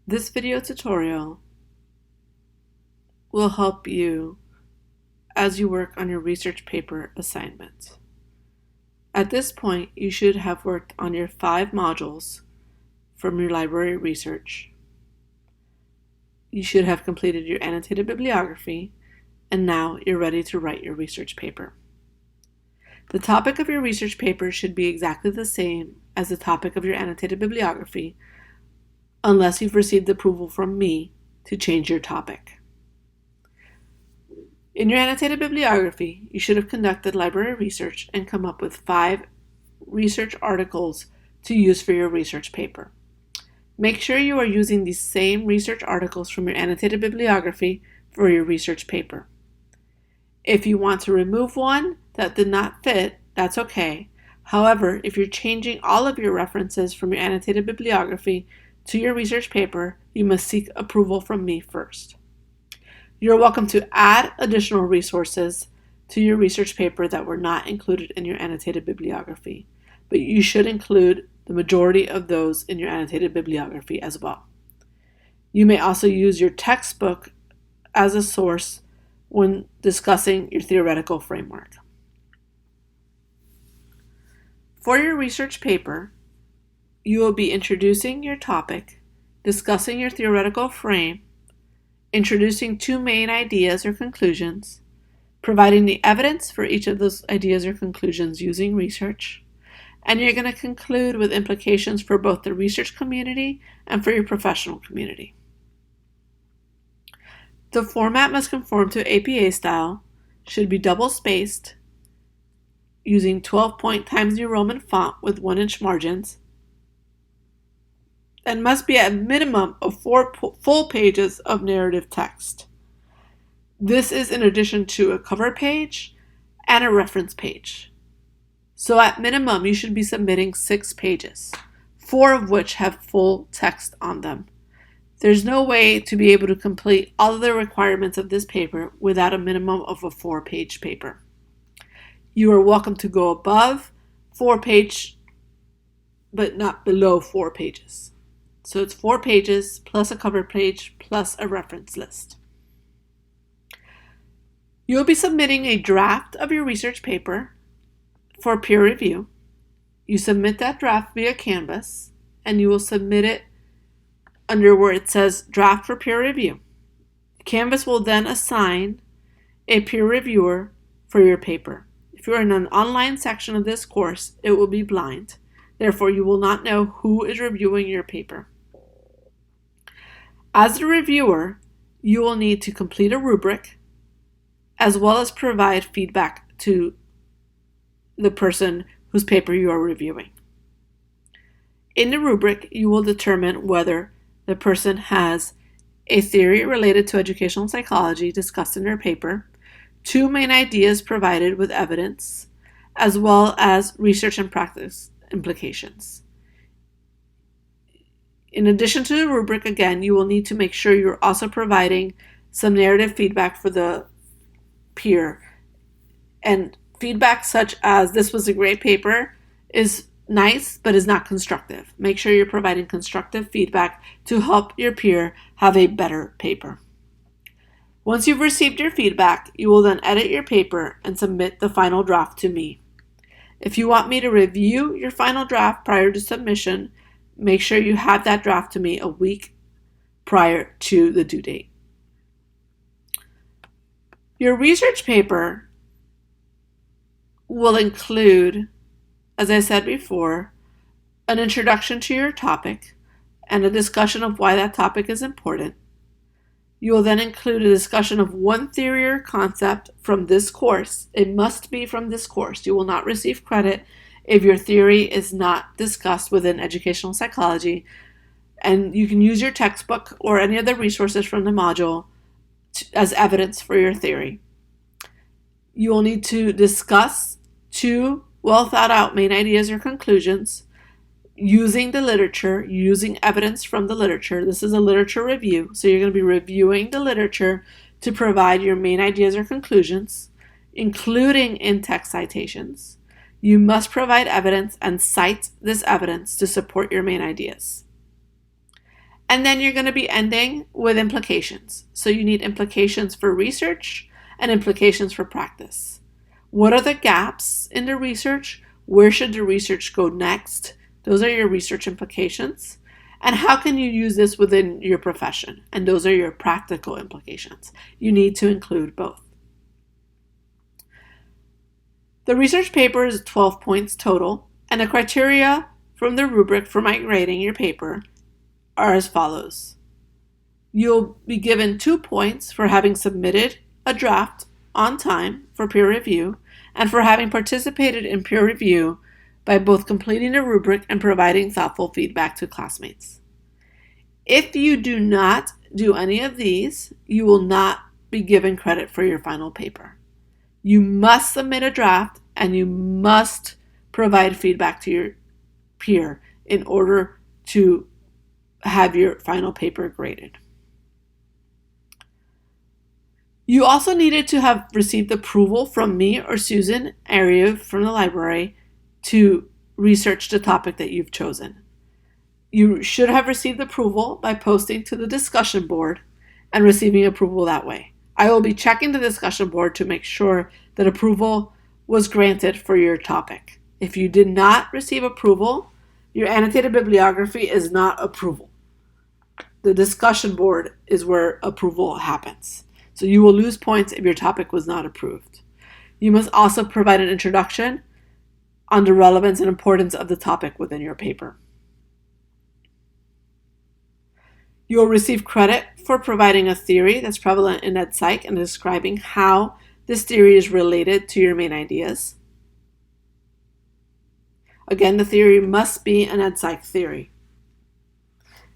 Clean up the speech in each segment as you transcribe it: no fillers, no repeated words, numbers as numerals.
This video tutorial will help you as you work on your research paper assignment. At this point, you should have worked on your 5 modules from your library research. You should have completed your annotated bibliography, and now you're ready to write your research paper. The topic of your research paper should be exactly the same as the topic of your annotated bibliography, unless you've received approval from me to change your topic. In your annotated bibliography, you should have conducted library research and come up with 5 research articles to use for your research paper. Make sure you are using these same research articles from your annotated bibliography for your research paper. If you want to remove one that did not fit, that's okay. However, if you're changing all of your references from your annotated bibliography to your research paper, you must seek approval from me first. You're welcome to add additional resources to your research paper that were not included in your annotated bibliography, but you should include the majority of those in your annotated bibliography as well. You may also use your textbook as a source when discussing your theoretical framework. For your research paper, you will be introducing your topic, discussing your theoretical frame, introducing 2 main ideas or conclusions, providing the evidence for each of those ideas or conclusions using research, and you're going to conclude with implications for both the research community and for your professional community. The format must conform to APA style, should be double-spaced, using 12-point Times New Roman font with 1-inch margins, and must be at a minimum of 4 full pages of narrative text. This is in addition to a cover page and a reference page. So at minimum, you should be submitting 6 pages, 4 of which have full text on them. There's no way to be able to complete all of the requirements of this paper without a minimum of a 4-page paper. You are welcome to go above 4 page, but not below 4 pages. So it's 4 pages plus a cover page plus a reference list. You'll be submitting a draft of your research paper for peer review. You submit that draft via Canvas, and you will submit it under where it says draft for peer review. Canvas will then assign a peer reviewer for your paper. If you're in an online section of this course, it will be blind. Therefore, you will not know who is reviewing your paper. As the reviewer, you will need to complete a rubric as well as provide feedback to the person whose paper you are reviewing. In the rubric, you will determine whether the person has a theory related to educational psychology discussed in their paper, 2 main ideas provided with evidence, as well as research and practice implications. In addition to the rubric, again, you will need to make sure you're also providing some narrative feedback for the peer. And feedback such as, "This was a great paper," is nice, but is not constructive. Make sure you're providing constructive feedback to help your peer have a better paper. Once you've received your feedback, you will then edit your paper and submit the final draft to me. If you want me to review your final draft prior to submission, make sure you have that draft to me a week prior to the due date. Your research paper will include, as I said before, an introduction to your topic and a discussion of why that topic is important. You will then include a discussion of one theory or concept from this course. It must be from this course. You will not receive credit if your theory is not discussed within educational psychology, and you can use your textbook or any other resources from the module as evidence for your theory. You will need to discuss 2 well thought out main ideas or conclusions using the literature, using evidence from the literature. This is a literature review, so you're going to be reviewing the literature to provide your main ideas or conclusions, including in-text citations. You must provide evidence and cite this evidence to support your main ideas. And then you're going to be ending with implications. So you need implications for research and implications for practice. What are the gaps in the research? Where should the research go next? Those are your research implications. And how can you use this within your profession? And those are your practical implications. You need to include both. The research paper is 12 points total, and the criteria from the rubric for grading your paper are as follows. You'll be given 2 points for having submitted a draft on time for peer review and for having participated in peer review by both completing the rubric and providing thoughtful feedback to classmates. If you do not do any of these, you will not be given credit for your final paper. You must submit a draft and you must provide feedback to your peer in order to have your final paper graded. You also needed to have received approval from me or Susan Arieve from the library to research the topic that you've chosen. You should have received approval by posting to the discussion board and receiving approval that way. I will be checking the discussion board to make sure that approval was granted for your topic. If you did not receive approval, your annotated bibliography is not approval. The discussion board is where approval happens. So you will lose points if your topic was not approved. You must also provide an introduction on the relevance and importance of the topic within your paper. You will receive credit for providing a theory that's prevalent in EdPsych and describing how this theory is related to your main ideas. Again, the theory must be an EdPsych theory.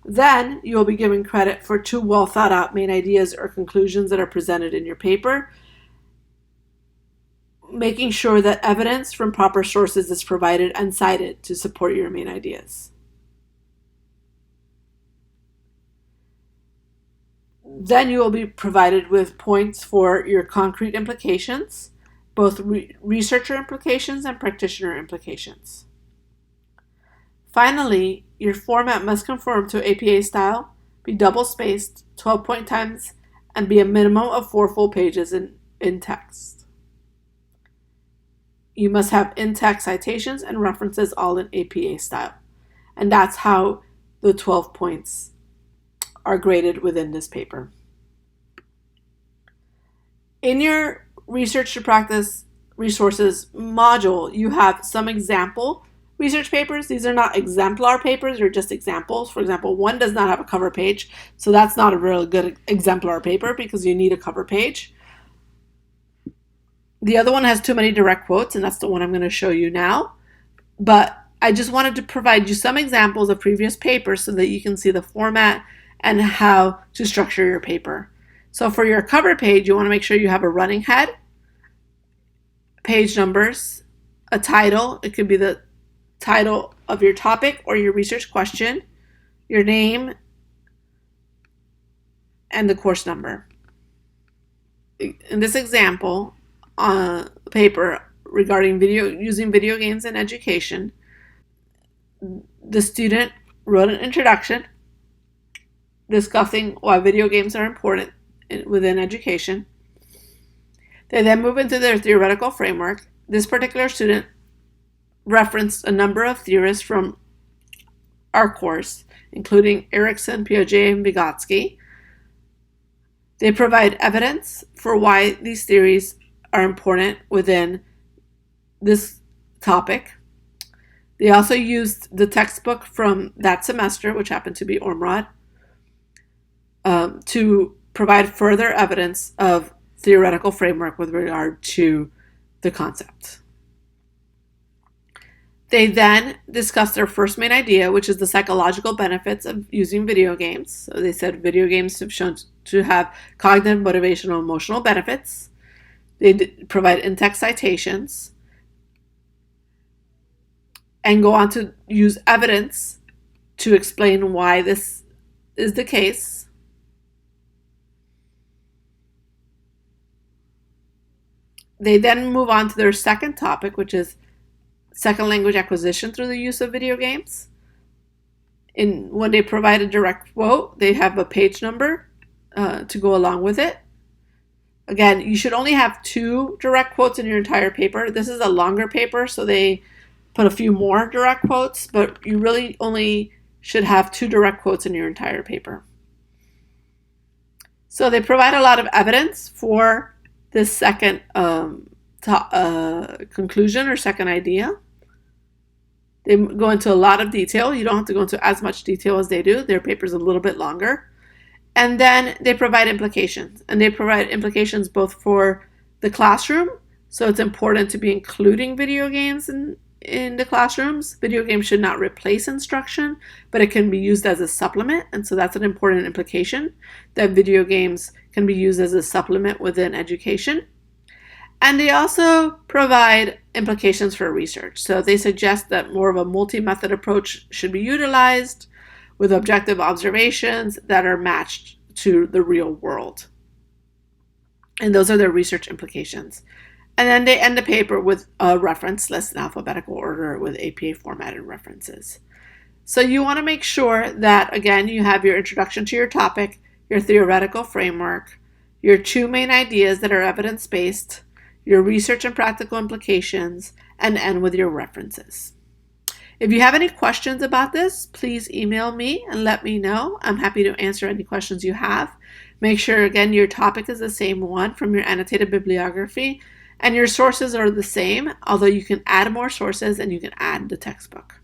Then you will be given credit for 2 well thought out main ideas or conclusions that are presented in your paper, making sure that evidence from proper sources is provided and cited to support your main ideas. Then you will be provided with points for your concrete implications, both researcher implications and practitioner implications. Finally, your format must conform to APA style, be double-spaced, 12-point times, and be a minimum of 4 full pages in text. You must have in-text citations and references all in APA style. And that's how the 12 points are graded within this paper. In your research to practice resources module, you have some example research papers. These are not exemplar papers, they're just examples. For example, one does not have a cover page, so that's not a really good exemplar paper because you need a cover page. The other one has too many direct quotes, and that's the one I'm going to show you now. But I just wanted to provide you some examples of previous papers so that you can see the format and how to structure your paper. So for your cover page, you want to make sure you have a running head, page numbers, a title. It could be the title of your topic or your research question, your name, and the course number. In this example, paper regarding using video games in education, the student wrote an introduction discussing why video games are important within education. They then move into their theoretical framework. This particular student referenced a number of theorists from our course, including Erikson, Piaget, and Vygotsky. They provide evidence for why these theories are important within this topic. They also used the textbook from that semester, which happened to be Ormrod, to provide further evidence of theoretical framework with regard to the concept. They then discussed their first main idea, which is the psychological benefits of using video games. So they said video games have shown to have cognitive, motivational, emotional benefits. They provide in-text citations and go on to use evidence to explain why this is the case. They then move on to their second topic, which is second language acquisition through the use of video games. When they provide a direct quote, they have a page number to go along with it. Again, you should only have 2 direct quotes in your entire paper. This is a longer paper, so they put a few more direct quotes, but you really only should have 2 direct quotes in your entire paper. So they provide a lot of evidence for this second conclusion or second idea. They go into a lot of detail. You don't have to go into as much detail as they do. Their paper's a little bit longer. And then they provide implications. And they provide implications both for the classroom. So it's important to be including video games in the classrooms. Video games should not replace instruction, but it can be used as a supplement. And so that's an important implication, that video games can be used as a supplement within education. And they also provide implications for research. So they suggest that more of a multi-method approach should be utilized with objective observations that are matched to the real world. And those are their research implications. And then they end the paper with a reference list in alphabetical order with APA formatted references. So you want to make sure that, again, you have your introduction to your topic, your theoretical framework, your 2 main ideas that are evidence-based, your research and practical implications, and end with your references. If you have any questions about this, please email me and let me know. I'm happy to answer any questions you have. Make sure, again, your topic is the same one from your annotated bibliography, and your sources are the same, although you can add more sources and you can add the textbook.